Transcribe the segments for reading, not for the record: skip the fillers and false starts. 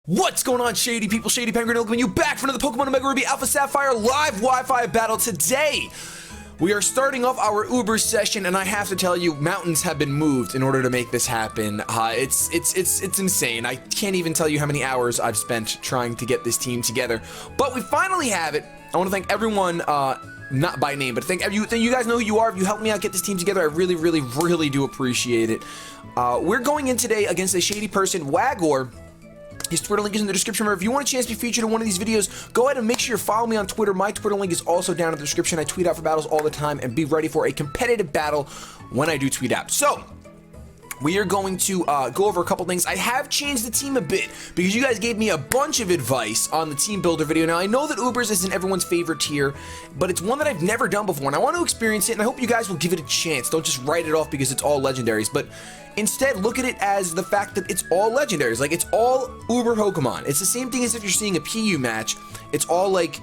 What's going on, Shady People? ShadyPenguinn welcoming you back for another Pokemon Omega Ruby Alpha Sapphire live Wi-Fi battle. Today, we are starting off our Uber session, and I have to tell you, mountains have been moved in order to make this happen. It's insane. I can't even tell you how many hours I've spent trying to get this team together, but we finally have it. I want to thank everyone, not by name, but thank you guys know who you are. If you helped me out get this team together, I really do appreciate it. We're going in today against a shady person, Wagor. His Twitter link is in the description. If you want a chance to be featured in one of these videos, go ahead and make sure you follow me on Twitter. My Twitter link is also down in the description. I tweet out for battles all the time, and be ready for a competitive battle when I do tweet out. So, we are going to go over a couple things. I have changed the team a bit because you guys gave me a bunch of advice on the team builder video. Now, I know that Ubers isn't everyone's favorite tier, but it's one that I've never done before, and I want to experience it, and I hope you guys will give it a chance. Don't just write it off because it's all legendaries, but instead, look at it as the fact that it's all legendaries. Like, it's all Uber Pokemon. It's the same thing as if you're seeing a PU match. It's all like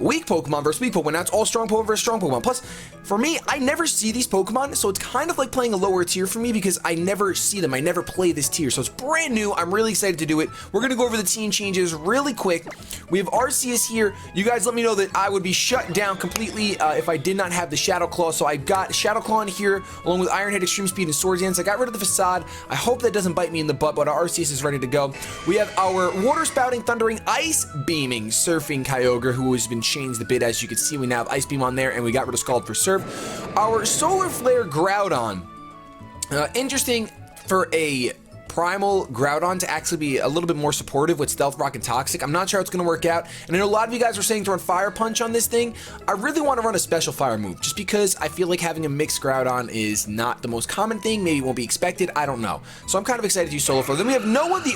weak Pokemon versus weak Pokemon. Now it's all strong Pokemon versus strong Pokemon. Plus, for me, I never see these Pokemon, so it's kind of like playing a lower tier for me because I never see them. I never play this tier, so it's brand new. I'm really excited to do it. We're going to go over the team changes really quick. We have Arceus here. You guys let me know that I would be shut down completely if I did not have the Shadow Claw, so I got Shadow Claw in here along with Iron Head, Extreme Speed, and Swords Dance. I got rid of the Facade. I hope that doesn't bite me in the butt, but our Arceus is ready to go. We have our Water Spouting, Thundering, Ice Beaming, Surfing Kyogre, who has been changed a bit. As you can see, we now have Ice Beam on there, and we got rid of Scald for Surf. Our Solar Flare Groudon. Interesting for a Primal Groudon to actually be a little bit more supportive with Stealth Rock and Toxic. I'm not sure how it's going to work out. And I know a lot of you guys were saying to run Fire Punch on this thing. I really want to run a special fire move just because I feel like having a mixed Groudon is not the most common thing. Maybe it won't be expected. I don't know. So I'm kind of excited to use Solar Flare. Then we have Noah, the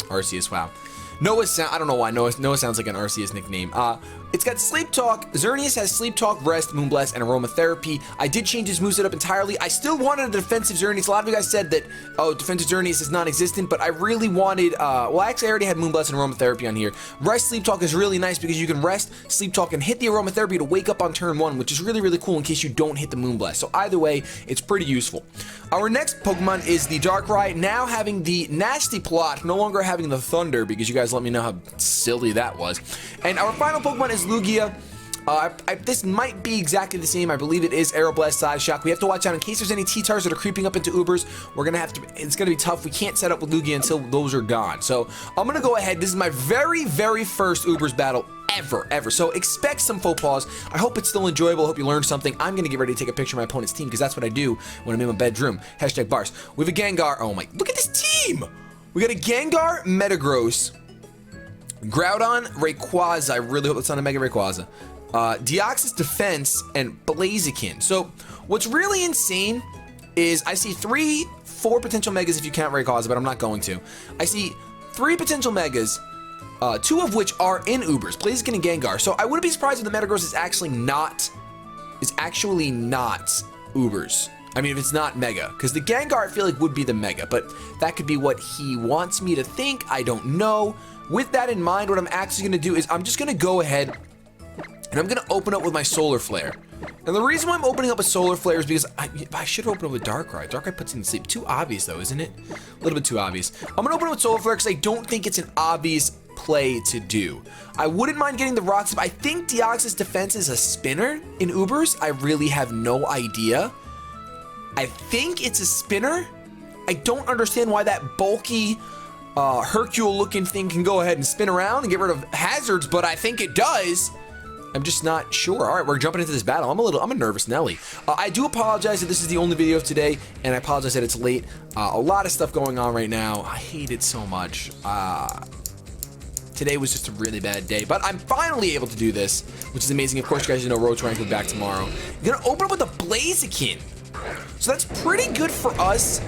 Arceus. Wow. Noah, I don't know why Noah sounds like an Arceus nickname. It's got Sleep Talk. Xerneas has Sleep Talk, Rest, Moonblast, and Aromatherapy. I did change his moveset up entirely. I still wanted a defensive Xerneas. A lot of you guys said that, oh, defensive Xerneas is non-existent, but I really wanted, well, actually, I already had Moonblast and Aromatherapy on here. Rest, Sleep Talk is really nice because you can rest, Sleep Talk, and hit the Aromatherapy to wake up on turn 1, which is really cool in case you don't hit the Moonblast. So either way, it's pretty useful. Our next Pokemon is the Darkrai, now having the Nasty Plot, no longer having the Thunder, because you guys let me know how silly that was. And our final Pokemon is Lugia. This might be exactly the same. I believe it is Aeroblast, Size Shock. We have to watch out in case there's any T-Tars that are creeping up into Ubers. We're gonna have to, it's gonna be tough. We can't set up with Lugia until those are gone. So I'm gonna go ahead. This is my very first Ubers battle ever. So expect some faux pas. I hope it's still enjoyable. I hope you learned something. I'm gonna get ready to take a picture of my opponent's team because that's what I do when I'm in my bedroom. Hashtag bars. We have a Gengar. Oh my, look at this team. We got a Gengar, Metagross, Groudon, Rayquaza. I really hope it's not a Mega Rayquaza. Deoxys, Defense, and Blaziken. So what's really insane is I see 4 potential Megas if you count Rayquaza, but I'm not going to. I see 3 potential Megas, 2 of which are in Ubers, Blaziken and Gengar. So I wouldn't be surprised if the Metagross is actually not Ubers. I mean, if it's not Mega, because the Gengar I feel like would be the Mega, but that could be what he wants me to think. I don't know. With that in mind, what I'm actually going to do is I'm just going to go ahead and I'm going to open up with my Solar Flare. And the reason why I'm opening up with Solar Flare is because I should open up with Darkrai. Darkrai puts me to sleep. Too obvious, though, isn't it? A little bit too obvious. I'm going to open up with Solar Flare because I don't think it's an obvious play to do. I wouldn't mind getting the Rock Slip. I think Deoxys Defense is a spinner in Ubers. I really have no idea. I think it's a spinner. I don't understand why that bulky Hercule-looking thing can go ahead and spin around and get rid of hazards, but I think it does. I'm just not sure. All right, we're jumping into this battle. I'm a nervous Nelly. I do apologize that this is the only video of today, and I apologize that it's late. A lot of stuff going on right now. I hate it so much. Today was just a really bad day, but I'm finally able to do this, which is amazing. Of course, you guys know Road to Rank will be back tomorrow. I'm gonna open up with a Blaziken. So that's pretty good for us,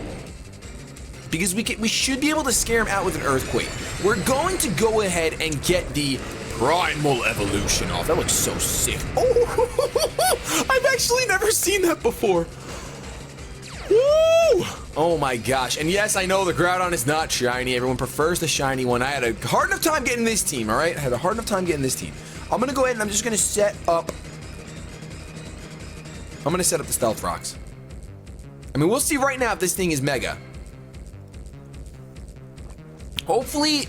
because we should be able to scare him out with an Earthquake. We're going to go ahead and get the Primal Evolution off. That looks so sick. Oh, I've actually never seen that before. Woo! Oh my gosh. And yes, I know the Groudon is not shiny. Everyone prefers the shiny one. I had a hard enough time getting this team, all right? I had a hard enough time getting this team. I'm going to go ahead and I'm just going to set up the Stealth Rocks. I mean, we'll see right now if this thing is Mega. Hopefully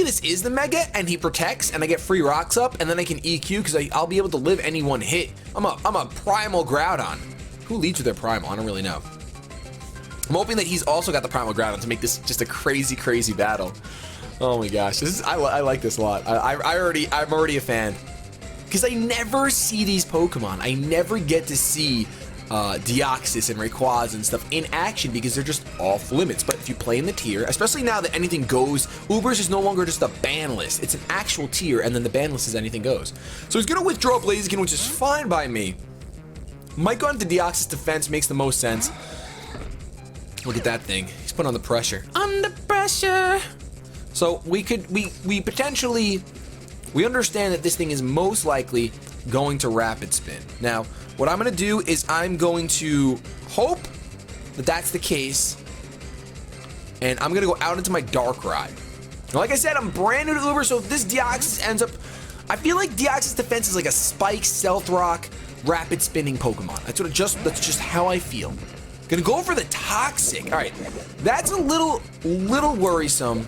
this is the Mega and he protects and I get free rocks up and then I can EQ because I'll be able to live any one hit. I'm a Primal Groudon. Who leads with their Primal? I don't really know. I'm hoping that he's also got the Primal Groudon to make this just a crazy, crazy battle. Oh my gosh, I like this a lot. I'm already a fan. Because I never see these Pokemon. I never get to see Deoxys and Rayquaza and stuff in action because they're just off limits. But if you play in the tier, especially now that anything goes, Ubers is no longer just a ban list. It's an actual tier, and then the ban list is anything goes. So he's gonna withdraw Blaziken, which is fine by me. Might go into Deoxys defense, makes the most sense. Look at that thing. He's put on the pressure. Under pressure. So we potentially, we understand that this thing is most likely going to Rapid Spin. Now, what I'm going to do is I'm going to hope that that's the case, and I'm going to go out into my Darkrai. Like I said, I'm brand new to Uber, so if this Deoxys ends up, I feel like Deoxys defense is like a Spike, Stealth Rock, Rapid Spinning Pokemon. That's just how I feel. Gonna go for the Toxic. All right, that's a little worrisome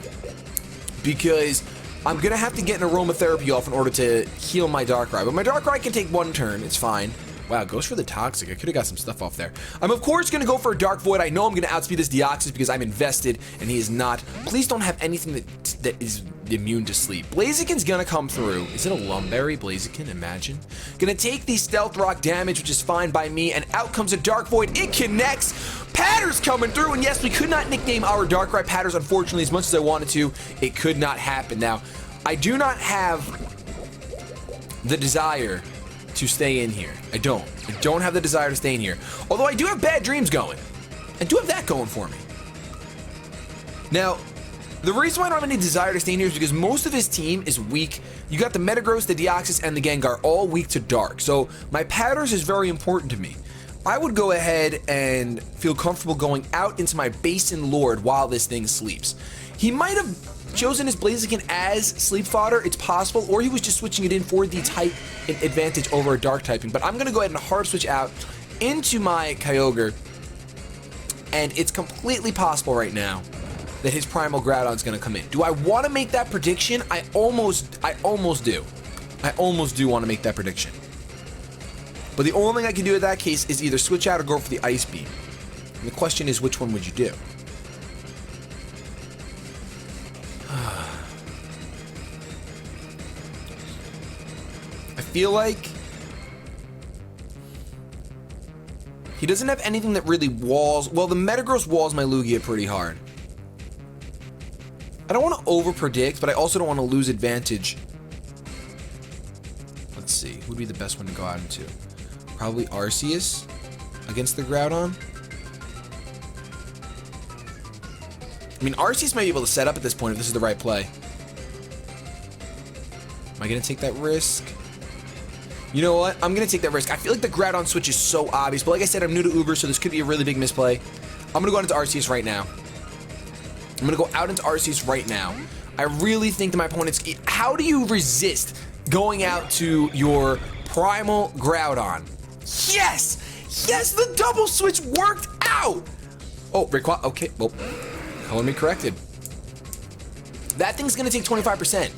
because I'm gonna have to get an Aromatherapy off in order to heal my Darkrai, but my Darkrai can take one turn, it's fine. Wow, goes for the Toxic. I could have got some stuff off there. I'm of course gonna go for a Dark Void. I know I'm gonna outspeed this Deoxys because I'm invested and he is not. Please don't have anything that is immune to sleep. Blaziken's gonna come through. Is it a Lumberry? Blaziken, imagine. Gonna take the Stealth Rock damage, which is fine by me, and out comes a Dark Void. It connects. Patter's coming through, and yes, we could not nickname our Darkrai Patters, unfortunately, as much as I wanted to. It could not happen. Now, I do not have the desire to stay in here. I don't have the desire to stay in here. Although I do have Bad Dreams going. I do have that going for me. Now, the reason why I don't have any desire to stay in here is because most of his team is weak. You got the Metagross, the Deoxys, and the Gengar all weak to Dark. So my Patters is very important to me. I would go ahead and feel comfortable going out into my Basin Lord while this thing sleeps. He might have chosen his Blaziken as sleep fodder, it's possible, or he was just switching it in for the type advantage over a dark typing. But I'm gonna go ahead and hard switch out into my Kyogre, and it's completely possible right now that his Primal Groudon's gonna come in. Do I want to make that prediction? I almost do. I almost do want to make that prediction. But the only thing I can do in that case is either switch out or go for the Ice Beam. And the question is, which one would you do? I feel like he doesn't have anything that really walls. Well, the Metagross walls my Lugia pretty hard. I don't want to over predict, but I also don't want to lose advantage. Let's see, who would be the best one to go out into? Probably Arceus against the Groudon. I mean, Arceus might be able to set up at this point if this is the right play. Am I going to take that risk? You know what? I'm going to take that risk. I feel like the Groudon switch is so obvious, but like I said, I'm new to Uber, so this could be a really big misplay. I'm going to go out into Arceus right now. I'm going to go out into Arceus right now. I really think that my opponent's... How do you resist going out to your Primal Groudon? Yes! Yes, the double switch worked out! Oh, Rayquaza... Okay, well, color me corrected. That thing's going to take 25%.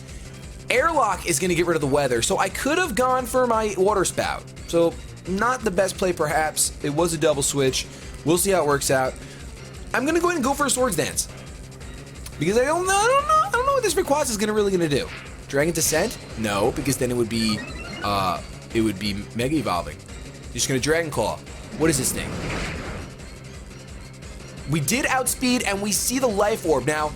Airlock is going to get rid of the weather, so I could have gone for my Water Spout. So, not the best play, perhaps. It was a double switch. We'll see how it works out. I'm going to go ahead and go for a Swords Dance. Because I don't know what this Rayquaza is really going to do. Dragon Descent? No, because then it would be Mega Evolving. Just going to Dragon Claw. What is this thing? We did outspeed, and we see the Life Orb. Now,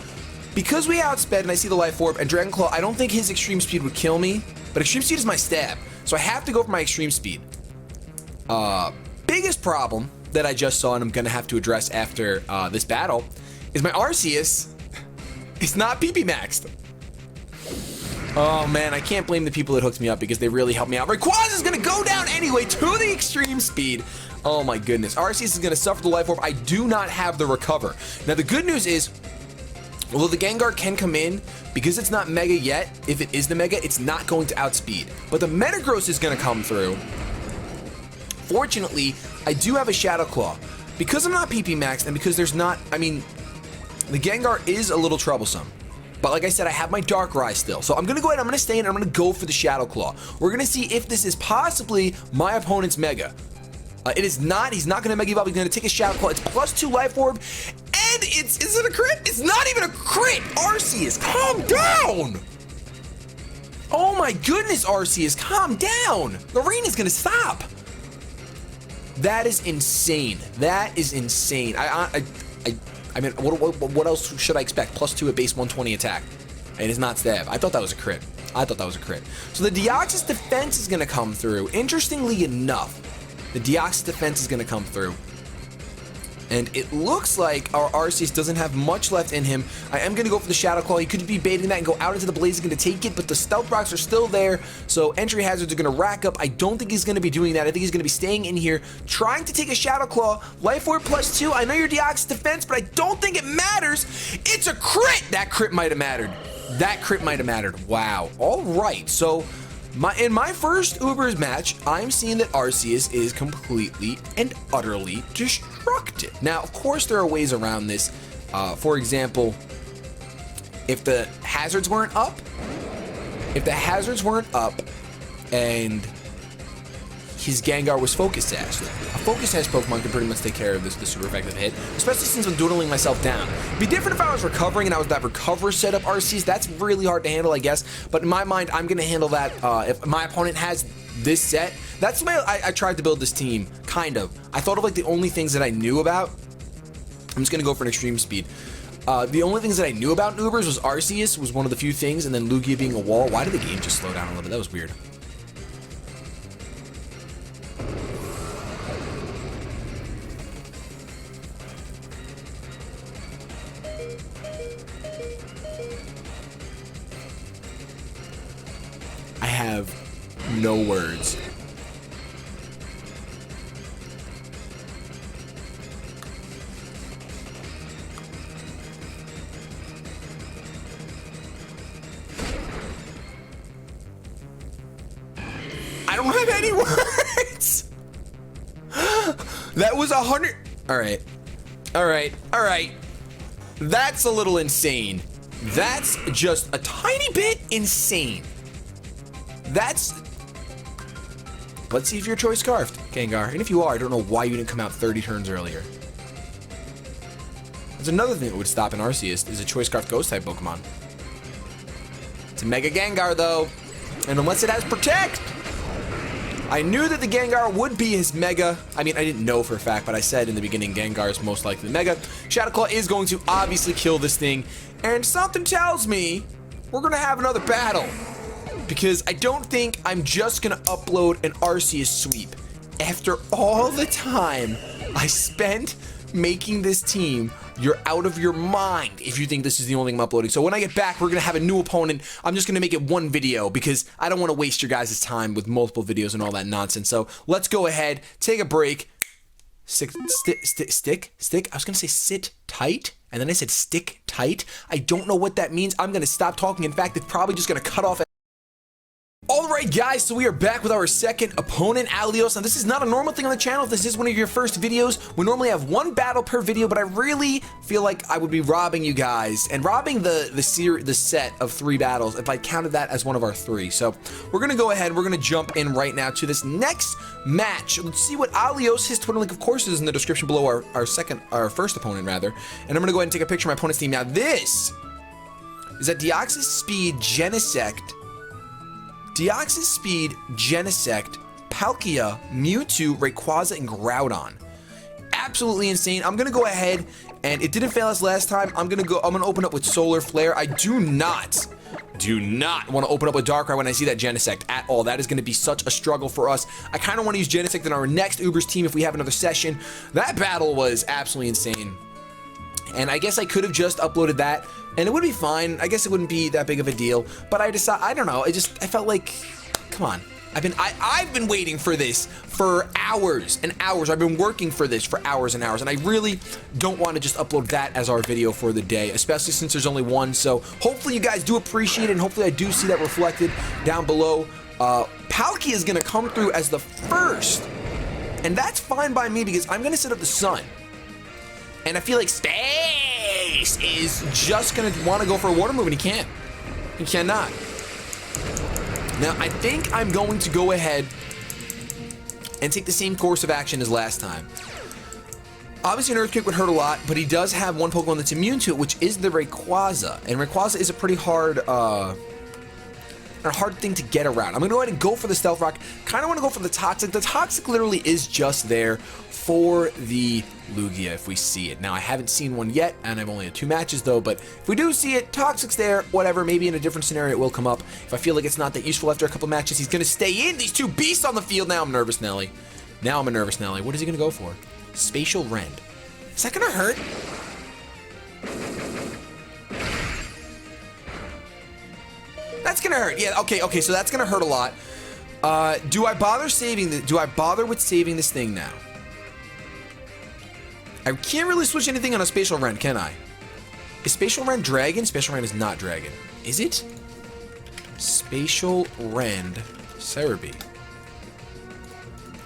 because we outsped and I see the Life Orb and Dragon Claw, I don't think his Extreme Speed would kill me, but Extreme Speed is my stab, so I have to go for my Extreme Speed. Biggest problem that I just saw and I'm gonna have to address after this battle is my Arceus is not PP maxed. Oh man, I can't blame the people that hooked me up because they really helped me out. Rayquaza is gonna go down anyway to the Extreme Speed. Oh my goodness, Arceus is gonna suffer the Life Orb. I do not have the Recover. Now the good news is, although the Gengar can come in, because it's not Mega yet, if it is the Mega, it's not going to outspeed. But the Metagross is going to come through. Fortunately, I do have a Shadow Claw. Because I'm not PP maxed, and because there's not, I mean, The Gengar is a little troublesome. But like I said, I have my Darkrai still. So I'm going to go ahead, I'm going to stay in, and I'm going to go for the Shadow Claw. We're going to see if this is possibly my opponent's Mega. It is not. He's not going to Mega Evolve. He's going to take a Shadow Claw. It's +2 Life Orb. And is it a crit? It's not even a crit. Arceus, calm down. Oh my goodness, Arceus, calm down. The rain is going to stop. That is insane. That is insane. I mean, what else should I expect? +2 at base 120 attack. It is not stab. I thought that was a crit. So the Deoxys defense is going to come through. Interestingly enough, the Deoxys defense is going to come through. And it looks like our Arceus doesn't have much left in him. I am going to go for the Shadow Claw. He could be baiting that and go out into the blaze. He's going to take it, but the Stealth Rocks are still there. So entry hazards are going to rack up. I don't think he's going to be doing that. I think he's going to be staying in here, trying to take a Shadow Claw. Life Orb +2. I know your Deoxys defense, but I don't think it matters. It's a crit. That crit might have mattered. Wow. All right. So in my first Ubers match, I'm seeing that Arceus is completely and utterly destructive. Now, of course, there are ways around this. For example, if the hazards weren't up, and his Gengar was Focus Sash, a Focus Sash Pokemon can pretty much take care of the super effective hit, especially since I'm dwindling myself down. It'd be different if I was recovering and I was that recover setup Arceus. That's really hard to handle, I guess. But in my mind, I'm going to handle that if my opponent has this set. That's the way I tried to build this team, kind of. I thought of like the only things that I knew about. I'm just going to go for an extreme speed. The only things that I knew about Ubers was Arceus was one of the few things, and then Lugia being a wall. Why did the game just slow down a little bit? That was weird. I have no words. I don't have any words. That was 100. All right. That's a little insane. That's just a tiny bit insane. Let's see if you're choice scarfed, Gengar. And if you are, I don't know why you didn't come out 30 turns earlier. There's another thing that would stop an Arceus is a choice scarfed ghost type Pokemon. It's a Mega Gengar though, and unless it has Protect. I knew that the Gengar would be his Mega. I mean, I didn't know for a fact, but I said in the beginning Gengar is most likely the Mega. Shadow Claw is going to obviously kill this thing, and something tells me we're gonna have another battle. Because I don't think I'm just gonna upload an Arceus sweep. After all the time I spent making this team, you're out of your mind if you think this is the only thing I'm uploading. So when I get back, we're gonna have a new opponent. I'm just gonna make it one video because I don't wanna waste your guys' time with multiple videos and all that nonsense. So let's go ahead, take a break. Stick. I was gonna say sit tight, and then I said stick tight. I don't know what that means. I'm gonna stop talking. In fact, it's probably just gonna cut off. Alright guys, so we are back with our second opponent, Alios. Now this is not a normal thing on the channel. If this is one of your first videos, we normally have one battle per video, but I really feel like I would be robbing you guys and robbing the set of 3 battles if I counted that as one of our 3. So we're gonna go ahead, we're gonna jump in right now to this next match. Let's see what Alios, his Twitter link of course is in the description below, our first opponent rather. And I'm gonna go ahead and take a picture of my opponent's team. Now this is a Deoxys Speed Genesect, Palkia, Mewtwo, Rayquaza, and Groudon. Absolutely insane. I'm gonna go ahead, and it didn't fail us last time. I'm gonna open up with Solar Flare. I do not want to open up with Darkrai when I see that Genesect at all. That is going to be such a struggle for us. I kind of want to use Genesect in our next Ubers team if we have another session. That battle was absolutely insane. And I guess I could have just uploaded that and it would be fine. I guess it wouldn't be that big of a deal, but I don't know. I felt like, come on. I've been waiting for this for hours and hours. I've been working for this for hours and hours, and I really don't want to just upload that as our video for the day, especially since there's only one. So hopefully you guys do appreciate it, and hopefully I do see that reflected down below. Palkia is gonna come through as the first, and that's fine by me because I'm gonna set up the sun. And I feel like stay Ace is just going to want to go for a water move, and he can't. He cannot. Now, I think I'm going to go ahead and take the same course of action as last time. Obviously, an Earthquake would hurt a lot, but he does have one Pokemon that's immune to it, which is the Rayquaza. And Rayquaza is a pretty hard thing to get around. I'm going to go ahead and go for the Stealth Rock. Kind of want to go for the Toxic. The Toxic literally is just there for the Lugia if we see it. Now, I haven't seen one yet, and I've only had 2 matches, though. But if we do see it, Toxic's there, whatever. Maybe in a different scenario it will come up. If I feel like it's not that useful after a couple matches, he's going to stay in. These 2 beasts on the field. Now I'm nervous, Nelly. Now I'm a nervous Nelly. What is he going to go for? Spatial Rend. Is that going to hurt? That's gonna hurt. Yeah, okay, so that's gonna hurt a lot. Do I bother saving the, do I bother with saving this thing now? I can't really switch anything on a Spatial Rend, can I? Is Spatial Rend Dragon? Spatial Rend is not Dragon. Is it? Spatial Rend Cerebi.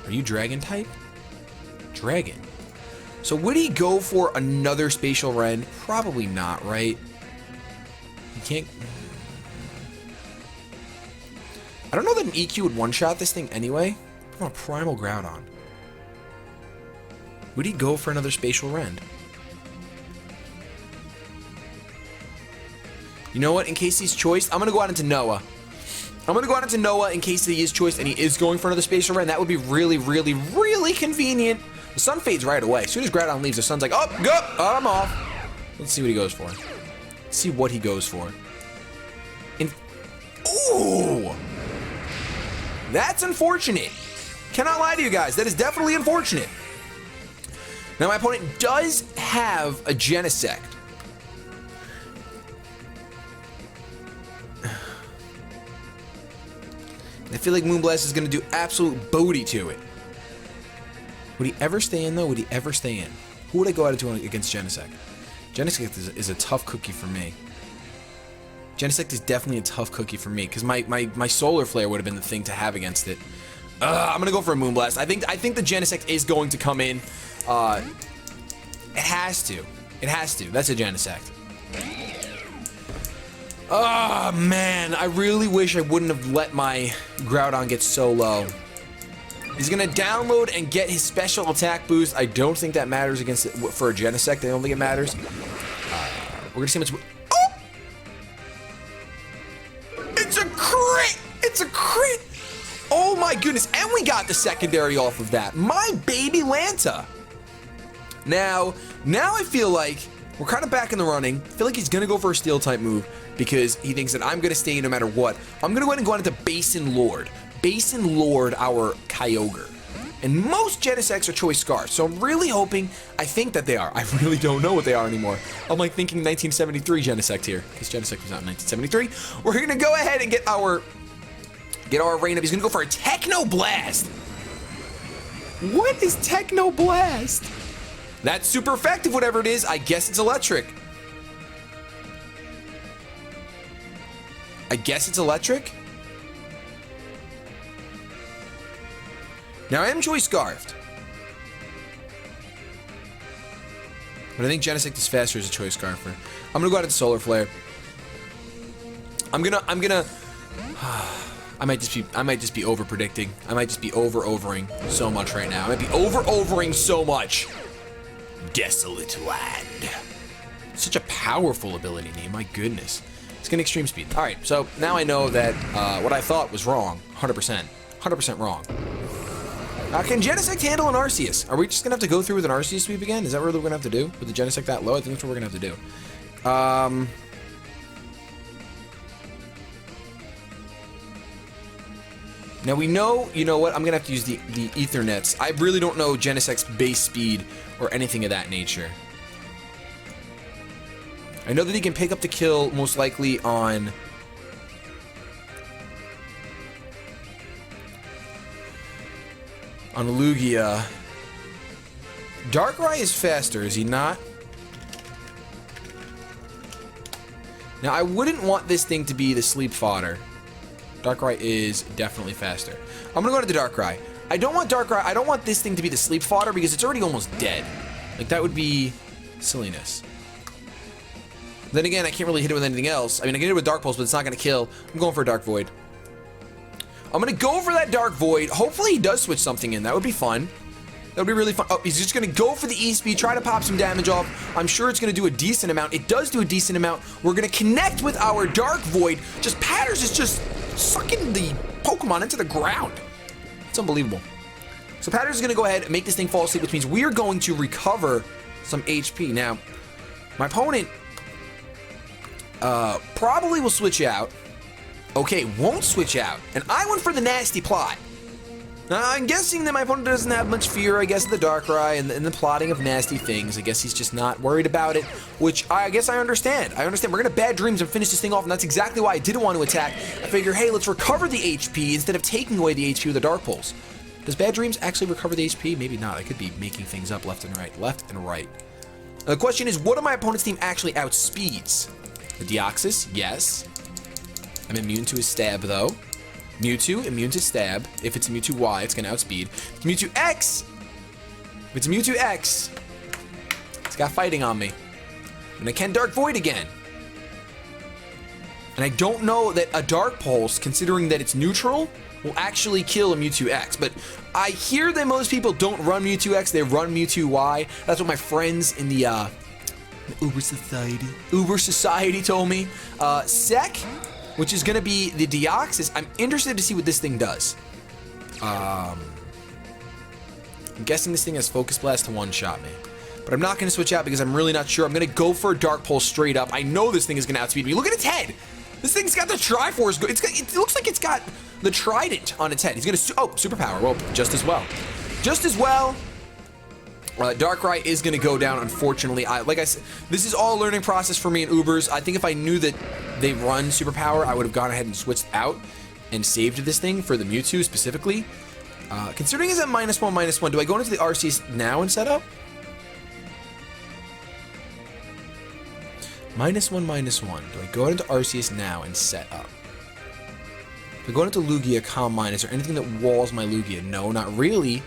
Are you Dragon type? Dragon. So would he go for another Spatial Rend? Probably not, right? He can't... I don't know that an EQ would one-shot this thing anyway. I want a Primal Groudon. Would he go for another Spatial Rend? You know what? In case he's choiced, I'm going to go out into Noah. I'm going to go out into Noah in case he is choiced and he is going for another Spatial Rend. That would be really, really, really convenient. The sun fades right away. As soon as Groudon leaves, the sun's like, oh, go! Oh, I'm off. Let's see what he goes for. Let's see what he goes for. Ooh! That's unfortunate. Cannot lie to you guys. That is definitely unfortunate. Now, my opponent does have a Genesect. I feel like Moonblast is going to do absolute booty to it. Would he ever stay in, though? Would he ever stay in? Who would I go out into against Genesect? Genesect is a tough cookie for me. Genesect is definitely a tough cookie for me because my Solar Flare would have been the thing to have against it. I'm gonna go for a Moonblast. I think the Genesect is going to come in. It has to. It has to. That's a Genesect. Oh man, I really wish I wouldn't have let my Groudon get so low. He's gonna download and get his special attack boost. I don't think that matters against for a Genesect. I don't think it matters. We're gonna see how much. It's a crit! It's a crit! Oh my goodness, and we got the secondary off of that. My baby Lanta. Now I feel like we're kind of back in the running. I feel like he's gonna go for a Steel type move because he thinks that I'm gonna stay no matter what. I'm gonna go ahead and go on into Basin Lord. Basin Lord our Kyogre. And most Genesects are Choice Scarf, so I'm really hoping, I think that they are. I really don't know what they are anymore. I'm like thinking 1973 Genesect here, because Genesect was out in 1973. We're gonna go ahead and get our rain up. He's gonna go for a Techno Blast. What is Techno Blast? That's super effective, whatever it is. I guess it's electric. I guess it's electric. Now, I am Choice Scarfed. But I think Genesect is faster as a Choice Scarfer. I'm gonna go out into Solar Flare. I might just be over predicting. I might just be overing so much right now. I might be overing so much. Desolate Land. Such a powerful ability name, my goodness. It's gonna Extreme Speed. Alright, so now I know that what I thought was wrong. 100%. 100% wrong. Can Genesect handle an Arceus? Are we just gonna have to go through with an Arceus sweep again? Is that what we're gonna have to do? With the Genesect that low? I think that's what we're gonna have to do. Now we know, you know what, I'm gonna have to use the Ethernets. I really don't know Genesect's base speed or anything of that nature. I know that he can pick up the kill most likely on Lugia. Darkrai is faster, is he not? Now, I wouldn't want this thing to be the sleep fodder. Darkrai is definitely faster. I'm gonna go to the Darkrai. I don't want Darkrai. I don't want this thing to be the sleep fodder because it's already almost dead. Like, that would be silliness. Then again, I can't really hit it with anything else. I mean, I can hit it with Dark Pulse, but it's not going to kill. I'm going for a Dark Void. I'm going to go for that Dark Void. Hopefully he does switch something in. That would be fun. That would be really fun. Oh, he's just going to go for the E-Speed, try to pop some damage off. I'm sure it's going to do a decent amount. It does do a decent amount. We're going to connect with our Dark Void. Just Patters is just sucking the Pokemon into the ground. It's unbelievable. So Patters is going to go ahead and make this thing fall asleep, which means we are going to recover some HP. Now, my opponent probably will switch out. Okay, won't switch out. And I went for the nasty plot. Now, I'm guessing that my opponent doesn't have much fear, I guess, of the Darkrai and the plotting of nasty things. I guess he's just not worried about it, which I guess I understand. I understand. We're going to Bad Dreams and finish this thing off, and that's exactly why I didn't want to attack. I figure, hey, let's recover the HP instead of taking away the HP with the Dark Pulse. Does Bad Dreams actually recover the HP? Maybe not. I could be making things up left and right. Left and right. Now, the question is, what do my opponent's team actually outspeeds? The Deoxys? Yes. I'm immune to his stab, though. Mewtwo, immune to stab. If it's a Mewtwo Y, it's going to outspeed. It's Mewtwo X. If it's a Mewtwo X, it's got fighting on me. And I can Dark Void again. And I don't know that a Dark Pulse, considering that it's neutral, will actually kill a Mewtwo X. But I hear that most people don't run Mewtwo X, they run Mewtwo Y. That's what my friends in the Uber Society told me. Sec, which is going to be the Deoxys. I'm interested to see what this thing does. I'm guessing this thing has Focus Blast to one-shot me. But I'm not going to switch out because I'm really not sure. I'm going to go for a Dark Pulse straight up. I know this thing is going to outspeed me. Look at its head. This thing's got the Triforce. It looks like it's got the Trident on its head. He's going to... Oh, Superpower. Well, just as well. Just as well. Darkrai is going to go down, unfortunately. Like I said, this is all a learning process for me in Ubers. I think if I knew that they run Superpower, I would have gone ahead and switched out and saved this thing for the Mewtwo specifically. Considering it's at -1/-1, do I go into the RCS now and set up? -1/-1. Do I go into RCS now and set up? If I go into Lugia, Calm Mind, is there anything that walls my Lugia? No, not really.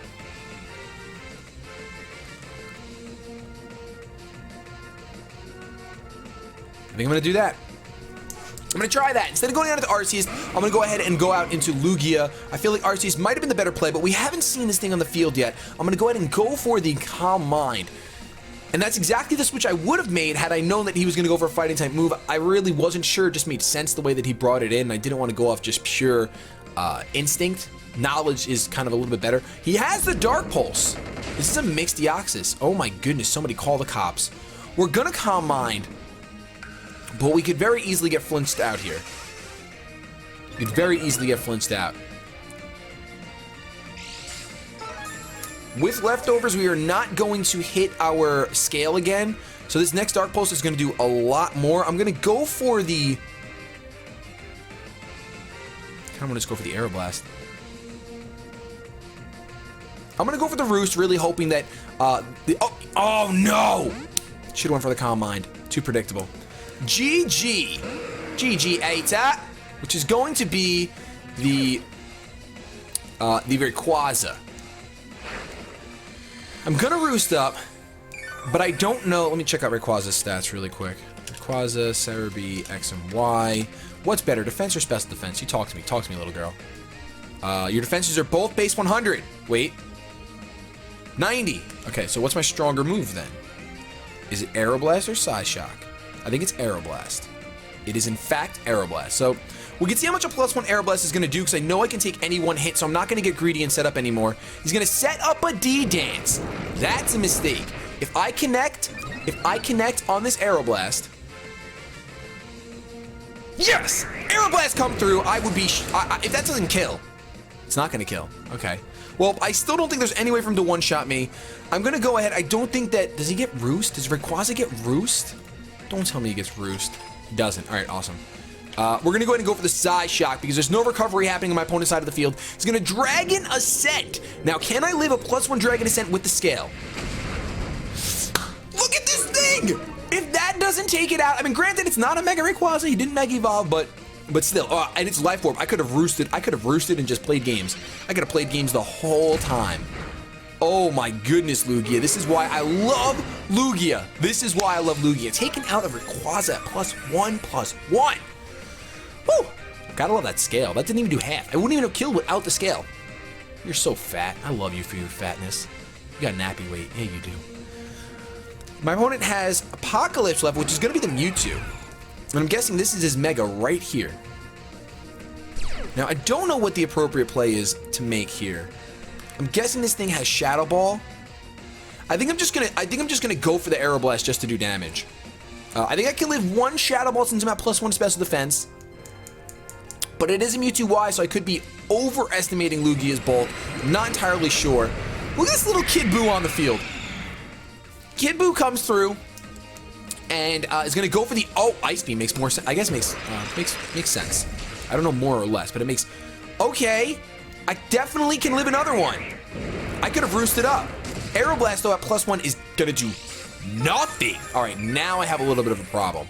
I think I'm going to do that. I'm going to try that. Instead of going down to Arceus, I'm going to go ahead and go out into Lugia. I feel like Arceus might have been the better play, but we haven't seen this thing on the field yet. I'm going to go ahead and go for the Calm Mind. And that's exactly the switch I would have made had I known that he was going to go for a fighting type move. I really wasn't sure. It just made sense the way that he brought it in. I didn't want to go off just pure instinct. Knowledge is kind of a little bit better. He has the Dark Pulse. This is a mixed Deoxys. Oh my goodness, somebody call the cops. We're going to Calm Mind. But we could very easily get flinched out here. We could very easily get flinched out. With leftovers, we are not going to hit our scale again. So this next Dark Pulse is going to do a lot more. I'm going to go for the... I kind of want to just go for the Aeroblast. I'm going to go for the Roost, really hoping that... Oh no! Should have went for the Calm Mind. Too predictable. GG Eta, which is going to be the Rayquaza. I'm gonna Roost up, but I don't know. Let me check out Rayquaza's stats really quick. Rayquaza, Cerebi, X and Y. What's better, defense or special defense? You talk to me, little girl. Your defenses are both base 100. Wait, 90. Okay, so what's my stronger move then? Is it Aeroblast or Psyshock? I think it's Aeroblast. It is in fact Aeroblast. So we can see how much a +1 Aeroblast is going to do because I know I can take any one hit, so I'm not going to get greedy and set up anymore. He's going to set up a D-Dance. That's a mistake. If I connect on this Aeroblast, yes! Aeroblast come through, I would be, if that doesn't kill, it's not going to kill. Okay. Well, I still don't think there's any way for him to one-shot me. I'm going to go ahead. I don't think that, does he get Roost? Does Rayquaza get Roost? Don't tell me he gets Roost. He doesn't. All right, awesome. We're going to go ahead and go for the Psyshock because there's no recovery happening on my opponent's side of the field. He's going to Dragon Ascent. Now, can I live a +1 Dragon Ascent with the scale? Look at this thing! If that doesn't take it out, I mean, granted, it's not a Mega Rayquaza. He didn't Mega Evolve, but still. And it's Life Orb. I could have roosted and just played games. I could have played games the whole time. Oh my goodness, Lugia. This is why I love Lugia. This is why I love Lugia. Taken out of Rayquaza at +1/+1. Woo! Gotta love that scale. That didn't even do half. I wouldn't even have killed without the scale. You're so fat. I love you for your fatness. You got nappy weight. Yeah, you do. My opponent has Apocalypse left, which is going to be the Mewtwo. And I'm guessing this is his Mega right here. Now, I don't know what the appropriate play is to make here. I'm guessing this thing has Shadow Ball. I think I'm just gonna go for the Aeroblast just to do damage. I think I can live one Shadow Ball since I'm at +1 special defense. But it is a Mewtwo Y, so I could be overestimating Lugia's bulk. I'm not entirely sure. Look at this little Kid Buu on the field. Kid Buu comes through and is gonna go for the Ice Beam. Makes more sense. I guess makes sense. I don't know more or less, but it makes. Okay. I definitely can live another one. I could have roosted up. Aeroblast, though, at +1 is going to do nothing. All right, now I have a little bit of a problem.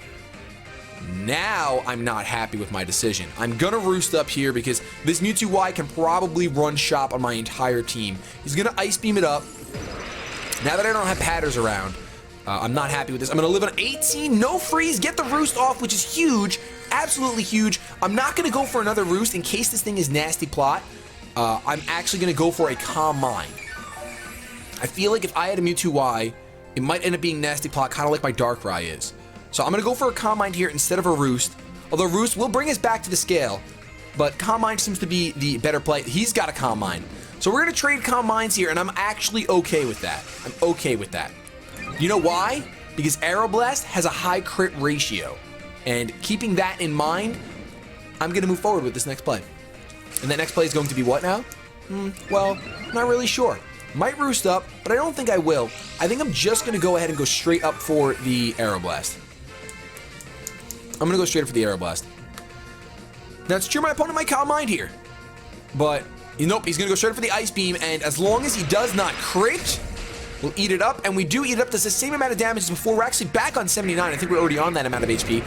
Now I'm not happy with my decision. I'm going to roost up here because this Mewtwo Y can probably run shop on my entire team. He's going to Ice Beam it up. Now that I don't have Patters around, I'm not happy with this. I'm going to live on 18. No freeze. Get the roost off, which is huge. Absolutely huge. I'm not going to go for another roost in case this thing is Nasty Plot. I'm actually going to go for a Calm Mind. I feel like if I had a Mewtwo Y, it might end up being Nasty Plot, kind of like my Darkrai is. So I'm going to go for a Calm Mind here instead of a Roost. Although Roost will bring us back to the scale, but Calm Mind seems to be the better play. He's got a Calm Mind. So we're going to trade Calm Minds here, and I'm actually okay with that. I'm okay with that. You know why? Because Aeroblast has a high crit ratio. And keeping that in mind, I'm going to move forward with this next play. And that next play is going to be what now? Well, not really sure. Might roost up, but I don't think I will. I think I'm just going to go ahead and go straight up for the Aeroblast. I'm going to go straight up for the Aeroblast. Now, it's true my opponent might Calm Mind here. But, nope, he's going to go straight up for the Ice Beam, and as long as he does not crit, we'll eat it up, and we do eat it up. Does the same amount of damage as before. We're actually back on 79. I think we're already on that amount of HP.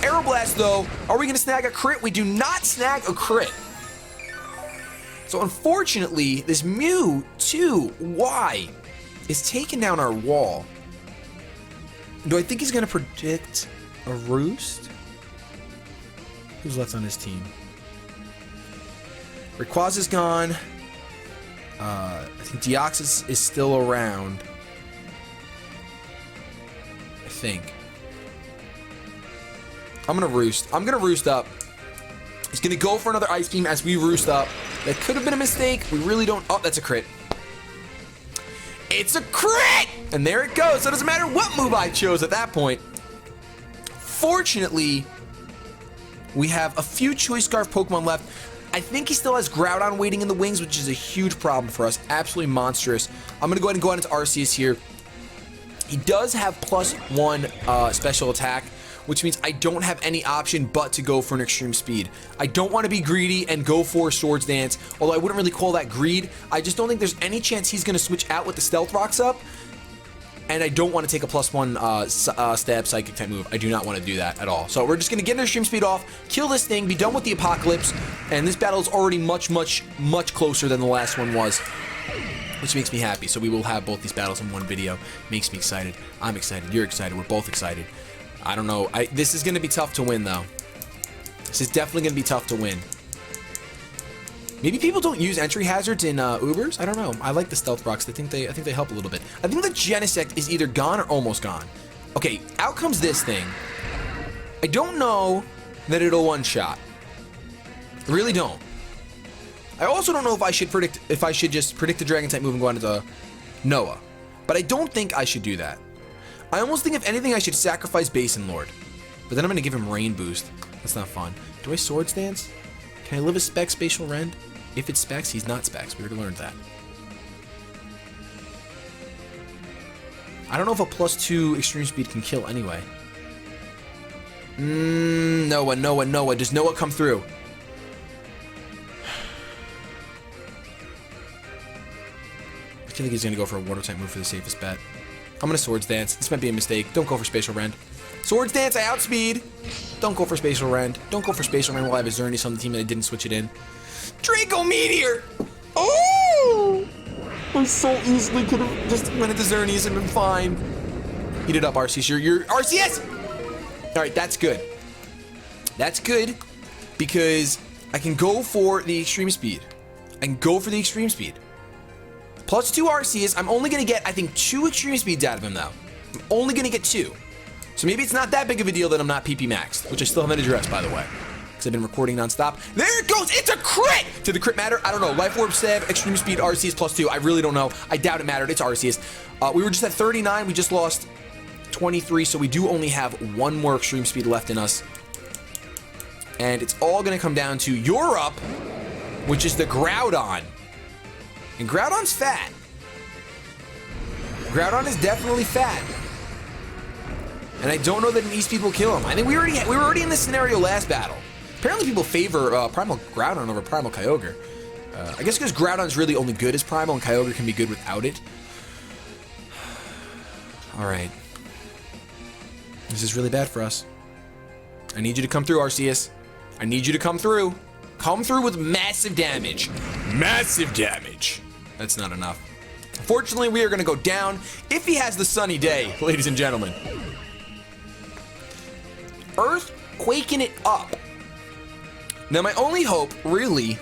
Aeroblast, though, are we going to snag a crit? We do not snag a crit. So unfortunately, this Mewtwo Y is taking down our wall. Do I think he's going to predict a Roost? Who's left on his team? Rayquaza's gone. I think Deoxys is still around. I think. I'm going to Roost. I'm going to Roost up. He's going to go for another Ice Beam as we Roost up. That could have been a mistake. We really don't. Oh, that's a crit. It's a crit! And there it goes. So it doesn't matter what move I chose at that point. Fortunately, we have a few Choice Scarf Pokemon left. I think he still has Groudon waiting in the wings, which is a huge problem for us. Absolutely monstrous. I'm going to go ahead and go on into Arceus here. He does have +1 special attack, which means I don't have any option but to go for an Extreme Speed. I don't want to be greedy and go for Swords Dance, although I wouldn't really call that greed. I just don't think there's any chance he's going to switch out with the Stealth Rocks up, and I don't want to take a +1 Stab Psychic type move. I do not want to do that at all. So we're just going to get an Extreme Speed off, kill this thing, be done with the Apocalypse, and this battle is already much closer than the last one was, which makes me happy. So we will have both these battles in one video. Makes me excited. I'm excited. You're excited. We're both excited. I don't know. This is going to be tough to win, though. This is definitely going to be tough to win. Maybe people don't use entry hazards in Ubers. I don't know. I like the Stealth Rocks. I think they help a little bit. I think the Genesect is either gone or almost gone. Okay, out comes this thing. I don't know that it'll one-shot. I really don't. I also don't know if I should just predict the Dragon type move and go on into Noah. But I don't think I should do that. I almost think if anything I should sacrifice Basin Lord. But then I'm going to give him Rain Boost. That's not fun. Do I Swords Dance? Can I live a Specs Spatial Rend? If it's Specs, he's not Specs. We already learned that. I don't know if a +2 Extreme Speed can kill anyway. Noah. Does Noah come through? I think he's going to go for a Water type move for the safest bet. I'm going to Swords Dance. This might be a mistake. Don't go for Spatial Rend. Swords Dance, I outspeed. Don't go for Spatial Rend. Don't go for Spatial Rend while I have a Xerneas on the team and I didn't switch it in. Draco Meteor! Oh! I so easily could have just went into Xerneas and been fine. Eat it up, Arceus. You're Arceus! Alright, that's good. That's good because I can go for the extreme speed. I can go for the extreme speed. Plus 2 Arceus. I'm only going to get, I think, 2 extreme speeds out of him, though. I'm only going to get 2. So maybe it's not that big of a deal that I'm not PP maxed, which I still haven't addressed, by the way, because I've been recording nonstop. There it goes! It's a crit! Did the crit matter? I don't know. Life Orb said extreme speed Arceus plus 2. I really don't know. I doubt it mattered. It's Arceus. We were just at 39. We just lost 23, so we do only have 1 more extreme speed left in us. And it's all going to come down to Europe, which is the Groudon. And Groudon's fat. Groudon is definitely fat. And I don't know that an East people kill him. I think we were already in this scenario last battle. Apparently people favor Primal Groudon over Primal Kyogre. I guess because Groudon's really only good as Primal and Kyogre can be good without it. Alright. This is really bad for us. I need you to come through, Arceus. I need you to come through. Come through with massive damage. Massive damage. That's not enough. Fortunately, we are going to go down if he has the sunny day, ladies and gentlemen. Earth quaking it up. Now, my only hope, really,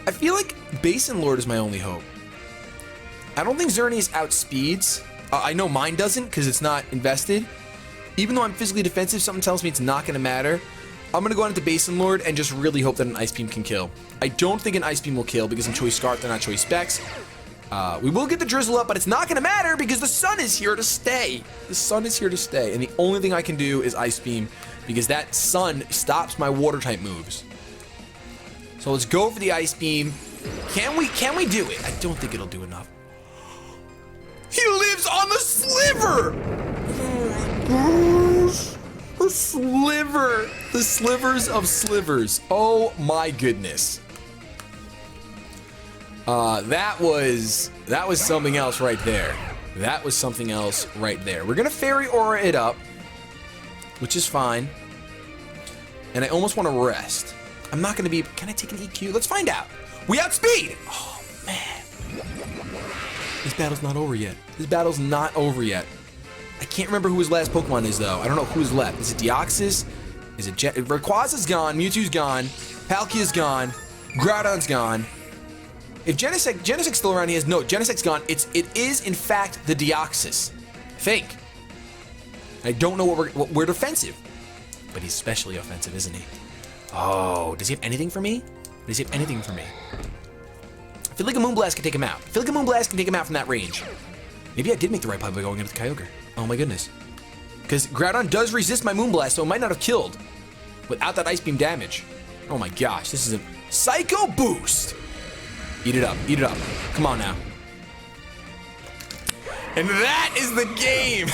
I feel like Basin Lord is my only hope. I don't think Xerneas outspeeds. I know mine doesn't because it's not invested. Even though I'm physically defensive, something tells me it's not going to matter. I'm going to go on into Basin Lord and just really hope that an Ice Beam can kill. I don't think an Ice Beam will kill because I'm Choice Scarf, they're not Choice Specs. We will get the Drizzle up, but it's not going to matter because the sun is here to stay. The sun is here to stay, and the only thing I can do is Ice Beam because that sun stops my Water-type moves. So let's go for the Ice Beam. Can we do it? I don't think it'll do enough. He lives on the sliver! The sliver! The slivers of slivers. Oh my goodness. That was something else right there. That was something else right there. We're gonna Fairy Aura it up, which is fine. And I almost want to rest. I'm not gonna be, can I take an EQ? Let's find out. We outspeed! Oh man. This battle's not over yet. This battle's not over yet. I can't remember who his last Pokemon is, though. I don't know who's left. Is it Deoxys? Is it Rayquaza's gone. Mewtwo's gone. Palkia's gone. Groudon's gone. If Genesec's still around, he has no. Genesec's gone. It is, in fact, the Deoxys. I think. I don't know what we're defensive. But he's especially offensive, isn't he? Oh, does he have anything for me? Does he have anything for me? I feel like a Moonblast can take him out. I feel like a Moonblast can take him out from that range. Maybe I did make the right play by going into the Kyogre. Oh my goodness. Because Groudon does resist my Moonblast, so it might not have killed without that Ice Beam damage. Oh my gosh, this is a Psycho Boost. Eat it up, eat it up. Come on now. And that is the game.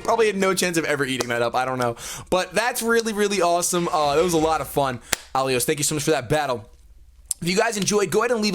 Probably had no chance of ever eating that up, I don't know. But that's really, really awesome. That was a lot of fun. Alios, thank you so much for that battle. If you guys enjoyed, go ahead and leave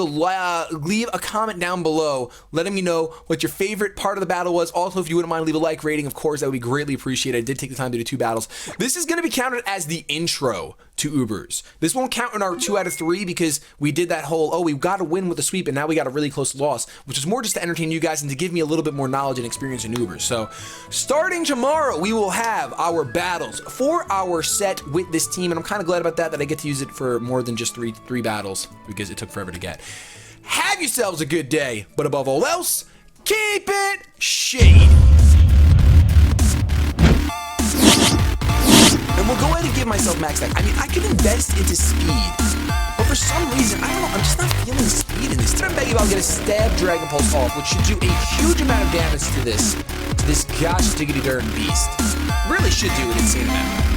a comment down below, letting me know what your favorite part of the battle was. Also, if you wouldn't mind, leave a like rating. Of course, that would be greatly appreciated. I did take the time to do 2 battles. This is going to be counted as the intro to Ubers. This won't count in our 2 out of 3 because we did that whole, oh, we've got to win with the sweep, and now we got a really close loss, which is more just to entertain you guys and to give me a little bit more knowledge and experience in Ubers. So, starting tomorrow, we will have our battles, 4-hour set with this team, and I'm kind of glad about that I get to use it for more than just three battles because it took forever to get. Have yourselves a good day, but above all else, keep it shady. And we'll go ahead and give myself max attack. I mean, I could invest into speed, but for some reason, I don't know, I'm just not feeling speed in this. Instead, I'm begging about get a stab Dragon Pulse off, which should do a huge amount of damage to this gosh diggity darn beast. Really should do an insane amount.